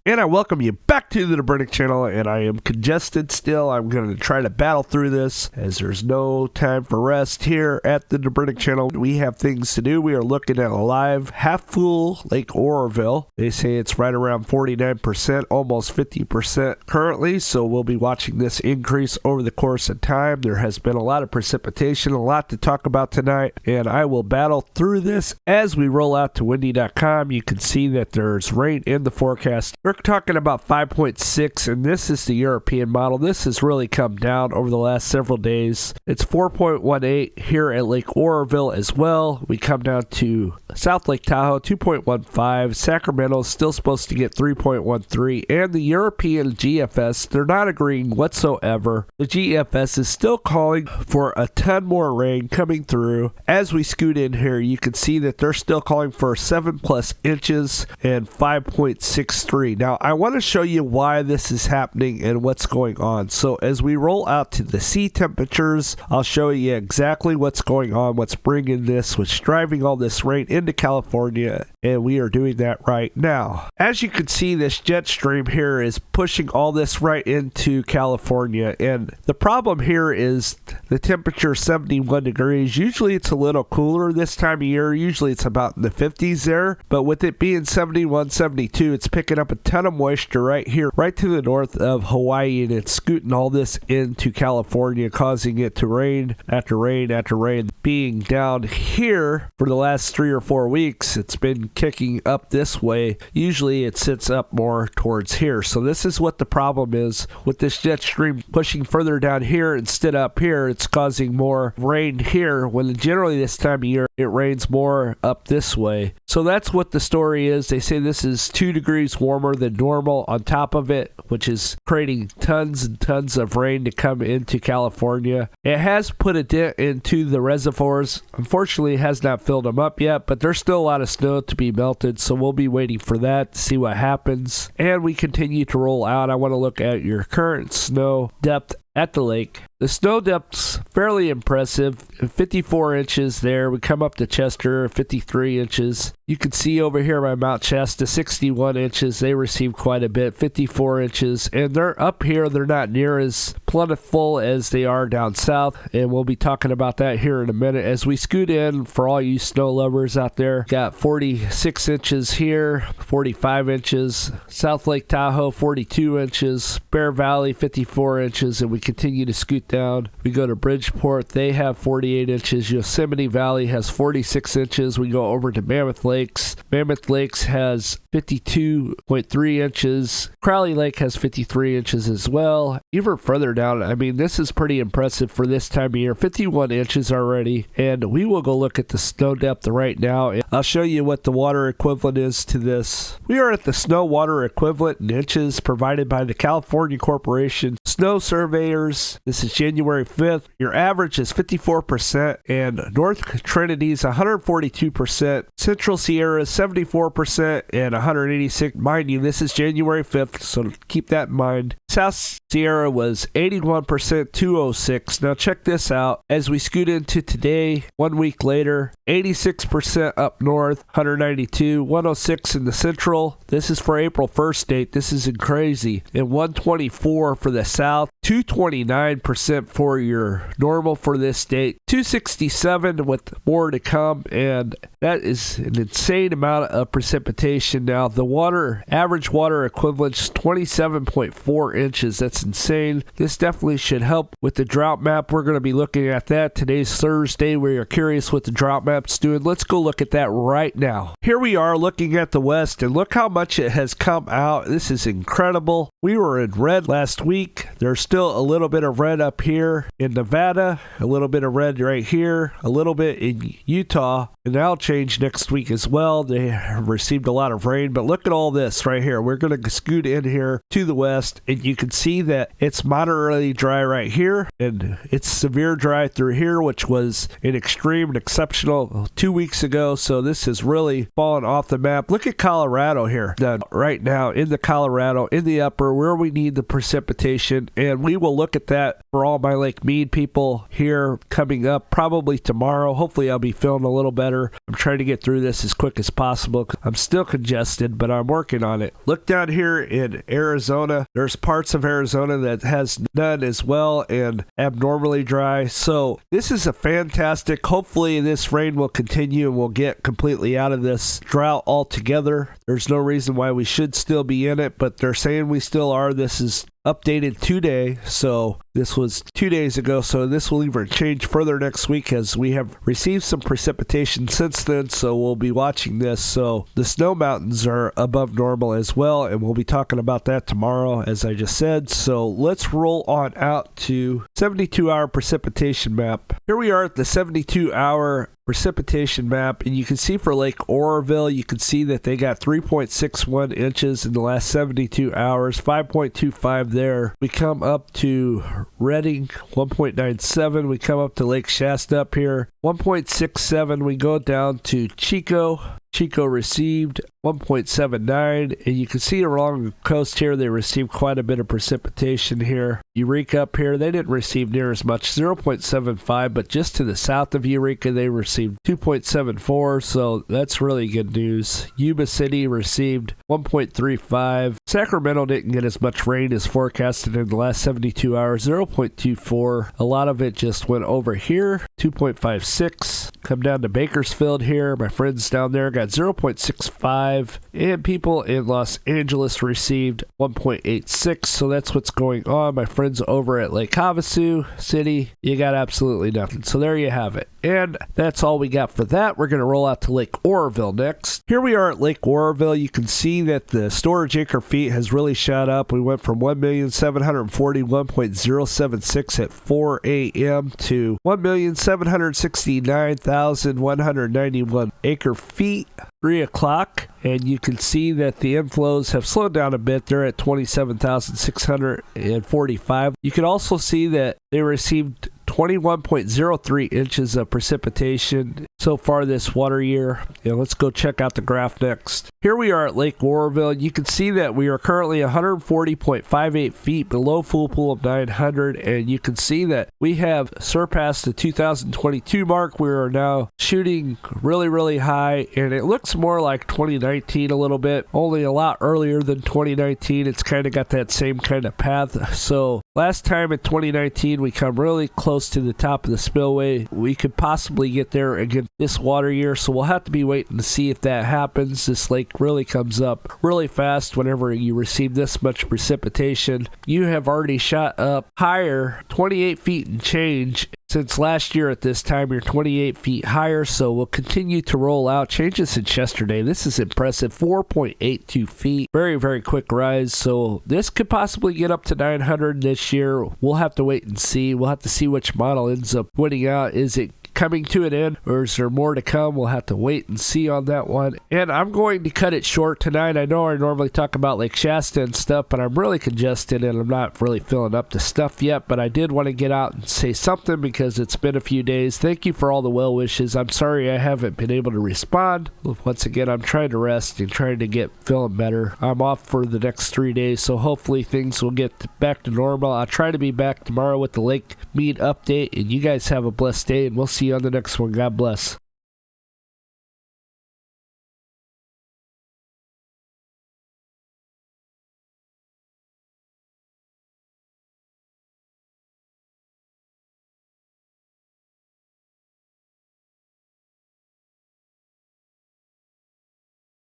And I welcome you back to the Nebrinic channel, and I am congested still. I'm going to try to battle through this as there's no time for rest here at the Nebrinic channel. We have things to do. We are looking at a live half-full Lake Oroville. They say it's right around 49%, almost 50% currently, so we'll be watching this increase over the course of time. There has been a lot of precipitation, a lot to talk about tonight, and I will battle through this as we roll out to windy.com. You can see that there's rain in the forecast. We're talking about 5.6, and this is the European model. This has really come down over the last several days. It's 4.18 here at Lake Oroville as well. We come down to South Lake Tahoe, 2.15. Sacramento is still supposed to get 3.13, and the European GFS, they're not agreeing whatsoever. The GFS is still calling for a ton more rain coming through. As we scoot in here, you can see that they're still calling for 7+ inches and 5.63. Now, I want to show you why this is happening and what's going on. So as we roll out to the sea temperatures, I'll show you exactly what's going on, what's bringing this, what's driving all this rain into California, and we are doing that right now. As you can see, this jet stream here is pushing all this right into California, and the problem here is the temperature 71 degrees. Usually it's a little cooler this time of year. Usually it's about in the 50s there, but with it being 71, 72, it's picking up a ton of moisture right here, right to the north of Hawaii, and it's scooting all this into California, causing it to rain after rain after rain. Being down here for the last 3 or 4 weeks, it's been kicking up this way. Usually it sits up more towards here. So this is what the problem is with this jet stream pushing further down here instead up here. It's causing more rain here when generally this time of year it rains more up this way. So that's what the story is. They say this is 2 degrees warmer than normal on top of it, which is creating tons and tons of rain to come into California. It has put a dent into the reservoirs. Unfortunately, it has not filled them up yet, but there's still a lot of snow to be melted, so we'll be waiting for that to see what happens. And we continue to roll out. I want to look at your current snow depth at the lake. The snow depth's fairly impressive, 54 inches there. We come up to Chester, 53 inches. You can see over here by Mount Shasta, 61 inches. They received quite a bit, 54 inches. And they're up here, they're not near as plentiful as they are down south. And we'll be talking about that here in a minute. As we scoot in, for all you snow lovers out there, got 46 inches here, 45 inches. South Lake Tahoe, 42 inches. Bear Valley, 54 inches. And we continue to scoot down. We go to Bridgeport, they have 48 inches. Yosemite Valley has 46 inches. We go over to Mammoth Lakes. Mammoth Lakes has 52.3 inches. Crowley Lake has 53 inches as well. Even further down, I mean, this is pretty impressive for this time of year. 51 inches already. And we will go look at the snow depth right now. I'll show you what the water equivalent is to this. We are at the snow water equivalent in inches provided by the California Corporation Snow Surveyors. This is January 5th. Your average is 54%, and North Trinity's 142%, Central Sierra is 74%, and 186. Mind you, this is January 5th, so keep that in mind. South Sierra was 81%, 206. Now check this out. As we scoot into today, 1 week later, 86% up north, 192, 106 in the central. This is for April 1st date. This is crazy. And 124 for the south, 229% for your normal for this date, 267 with more to come, and that is an insane amount of precipitation. Now the average water equivalent is 27.4 inches. That's insane. This definitely should help with the drought map. We're going to be looking at that. Today's Thursday. We are curious what the drought map's doing. Let's go look at that right now. Here we are looking at the west, and look how much it has come out. This is incredible. We were in red last week. There's still a little bit of red up here in Nevada, a little bit of red right here, a little bit in Utah, and that'll change next week as well. They have received a lot of rain, but look at all this right here. We're going to scoot in here to the west, and you can see that it's moderately dry right here, and it's severe dry through here, which was an extreme and exceptional 2 weeks ago. So this has really fallen off the map. Look at Colorado here. Right now in the Colorado, in the upper, where we need the precipitation, and we will look at that for all my Lake Mead people here coming up probably tomorrow. Hopefully I'll be feeling a little better. I'm trying to get through this as quick as possible. I'm still congested, but I'm working on it. Look down here in Arizona. There's parts of Arizona that has none as well and abnormally dry. So this is a fantastic, hopefully this rain will continue and we'll get completely out of this drought altogether. There's no reason why we should still be in it, but they're saying we still are. This is updated today, so this was 2 days ago, so this will even change further next week as we have received some precipitation since then, so we'll be watching this. So the snow mountains are above normal as well, and we'll be talking about that tomorrow, as I just said. So let's roll on out to 72-hour precipitation map. Here we are at the 72-hour precipitation map, and you can see for Lake Oroville, you can see that they got 3.61 inches in the last 72 hours, 5.25 there. We come up to Redding, 1.97. We come up to Lake Shasta up here, 1.67. We go down to Chico. Chico received 1.79, and you can see along the coast here they received quite a bit of precipitation here. Eureka up here, they didn't receive near as much, 0.75, but just to the south of Eureka they received 2.74, so that's really good news. Yuba City received 1.35. Sacramento didn't get as much rain as forecasted in the last 72 hours, 0.24. A lot of it just went over here, 2.56. Come down to Bakersfield here, my friends down there got 0.65, and people in Los Angeles received 1.86, so that's what's going on. My friends over at Lake Havasu City, you got absolutely nothing. So there you have it. And that's all we got for that. We're going to roll out to Lake Oroville next. Here we are at Lake Oroville. You can see that the storage acre feet has really shot up. We went from 1,741.076 at 4 a.m. to 1,769,191 acre feet, 3 o'clock. And you can see that the inflows have slowed down a bit. They're at 27,645. You can also see that they received 21.03 inches of precipitation so far this water year. Let's go check out the graph next. Here we are at Lake Oroville. You can see that we are currently 140.58 feet below full pool of 900, and you can see that we have surpassed the 2022 mark. We are now shooting really, really high, and it looks more like 2019 a little bit, only a lot earlier than 2019. It's kind of got that same kind of path. So last time in 2019, we come really close to the top of the spillway. We could possibly get there again this water year, so we'll have to be waiting to see if that happens. This lake really comes up really fast whenever you receive this much precipitation. You have already shot up higher, 28 feet and change. Since last year at this time, you're 28 feet higher, so we'll continue to roll out changes since yesterday. This is impressive, 4.82 feet. Very, very quick rise, so this could possibly get up to 900 this year. We'll have to wait and see. We'll have to see which model ends up winning out. Is it coming to an end, or is there more to come? We'll have to wait and see on that one. And I'm going to cut it short tonight. I know I normally talk about Lake Shasta and stuff, but I'm really congested and I'm not really filling up the stuff yet, but I did want to get out and say something because it's been a few days. Thank you for all the well wishes. I'm sorry I haven't been able to respond. Once again, I'm trying to rest and trying to get feeling better. I'm off for the next 3 days, so hopefully things will get back to normal. I'll try to be back tomorrow with the Lake Mead update, and you guys have a blessed day, and we'll see you on the next one. God bless.